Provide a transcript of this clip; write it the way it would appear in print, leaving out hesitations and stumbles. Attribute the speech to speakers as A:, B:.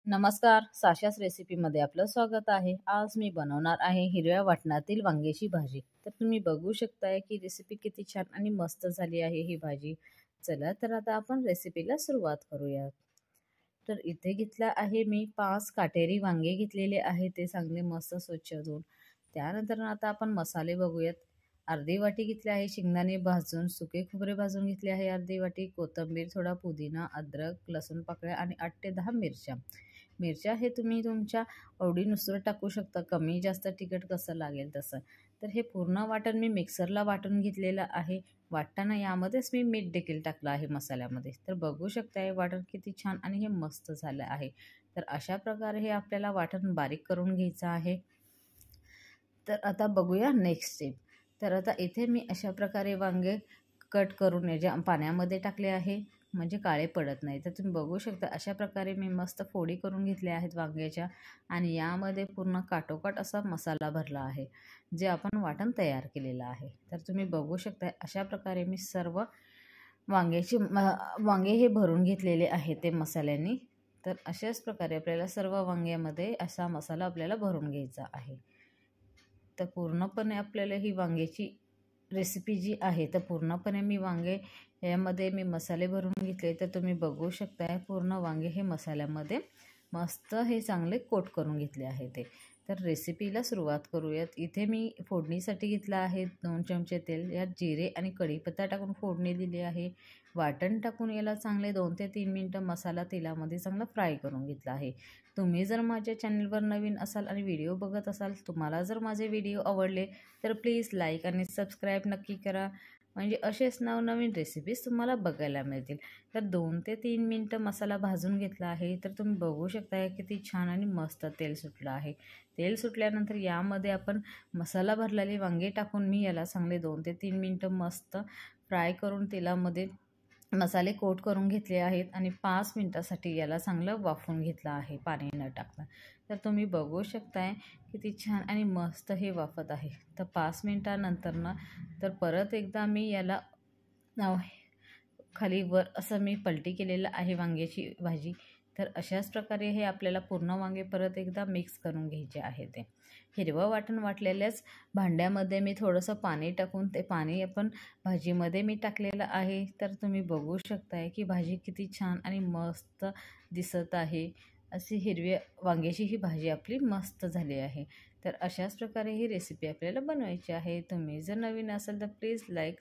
A: नमस्कार, साशास रेसिपीमध्ये आपलं स्वागत आहे। आज मी बनवणार आहे हिरव्या वाटणातील वांग्याची भाजी। तर तुम्ही बघू शकताय की रेसिपी किती छान आणि मस्त झाली आहे ही भाजी। चला तर आता आपण रेसिपीला सुरुवात करूया। तर इथे घेतला आहे मी 5 काटेरी वांगे घेतलेले आहे, ते चांगले मस्त स्वच्छ धुवून। त्यानंतर आता आपण मसाले बघूयात। अर्धी वाटी घेतले आहे शेंगदाणे भाजून, सुके खोबरे भाजून घेतले आहे अर्धी वाटी, कोथिंबीर, थोडा पुदिना, अद्रक, लसूण पाकळ्या आणि 8 ते 10 मिरच्या। मिरच्या हे तुम्ही तुमच्या आवडीनुसार टाकू शकता, कमी जास्त तिखट कसं लागेल तसं। तर हे पूर्ण वाटण मी मिक्सरला वाटून घेतलेलं आहे। वाटताना यामध्येच मी मीठ देखील टाकलं आहे मसाल्यामध्ये। तर बघू शकता हे वाटण किती छान आणि हे मस्त झालं आहे। तर अशा प्रकारे हे आपल्याला वाटण बारीक करून घ्यायचं आहे। तर आता बघूया नेक्स्ट स्टेप। तर आता इथे मी अशा प्रकारे वांगे कट करून याच्या पाण्यामध्ये टाकले आहे, म्हणजे काळे पडत नाही। तर तुम्ही बघू शकता अशा प्रकारे मी मस्त फोडी करून घेतल्या आहेत वांग्याच्या आणि यामध्ये पूर्ण काटोकाट असा मसाला भरला आहे, जे आपण वाटण तयार केलेलं आहे। तर तुम्ही बघू शकता अशा प्रकारे मी सर्व वांगे हे भरून घेतलेले आहे ते मसाल्याने। तर अशाच प्रकारे आपल्याला सर्व वांग्यामध्ये असा मसाला आपल्याला भरून घ्यायचा आहे। तर पूर्णपणे आपल्याला ही वांग्याची रेसिपी जी आहे तर पूर्णपणे मी वांगे यामध्ये मी मसाले भरून घेतले। तर तुम्ही बघू शकताय पूर्ण वांगे हे मसाल्यामध्ये मस्त हे चांगले कोट करून घेतले आहे ते। तर रेसिपीला सुरुवात करूयात। इथे मी फोडणीसाठी घेतला आहे 2 चमचे तेल, यात जिरे आणि कढीपत्ता टाकून फोडणी दिली आहे। वाटण टाकून याला चांगले 2 ते 3 मिनिटं मसाला तेलामध्ये चांगला फ्राय करून घेतला आहे। तुम्ही जर माझ्या चॅनलवर नवीन असाल आणि व्हिडिओ बघत असाल, तुम्हाला जर माझे व्हिडिओ आवडले तर प्लीज लाईक आणि सबस्क्राईब नक्की करा, म्हणजे असेच नवनवीन रेसिपीज तुम्हाला बघायला मिळतील। तर 2 ते 3 मिनिटं मसाला भाजून घेतला आहे। तर तुम्ही बघू शकता किती छान आणि मस्त तेल सुटलं आहे। तेल सुटल्यानंतर यामध्ये आपण मसाला भरलेले वांगे टाकून मी याला चांगले 2 ते 3 मिनिटं मस्त फ्राय करून तेलामध्ये मसाले कोट करून घेतले आहेत आणि 5 मिनिटासाठी याला चांगलं वाफवून घेतलं आहे पाणी न टाकता। तर तुम्ही बघू शकताय किती छान आणि मस्त हे वाफत आहे। तर 5 मिनिटानंतर तर परत एकदा मी याला खाली वर असं मी पलटी केलेलं आहे वांग्याची भाजी। तर अशाच प्रकारे हे आपल्याला पूर्ण वांगे परत एकदा मिक्स करून घ्यायचे आहे। ते हिरवं वाटण वाटलेल्याच भांड्यामध्ये मी थोडंसं पाणी टाकून ते पाणी आपण भाजीमध्ये मी टाकलेलं आहे। तर तुम्ही बघू शकताय की भाजी किती छान आणि मस्त दिसत आहे। अशी हिरव्या वांग्याची ही भाजी आपली मस्त झाली आहे। तर अशाच प्रकारे ही रेसिपी आपल्याला बनवायची आहे। तुम्ही जर नवीन असाल तर प्लीज लाईक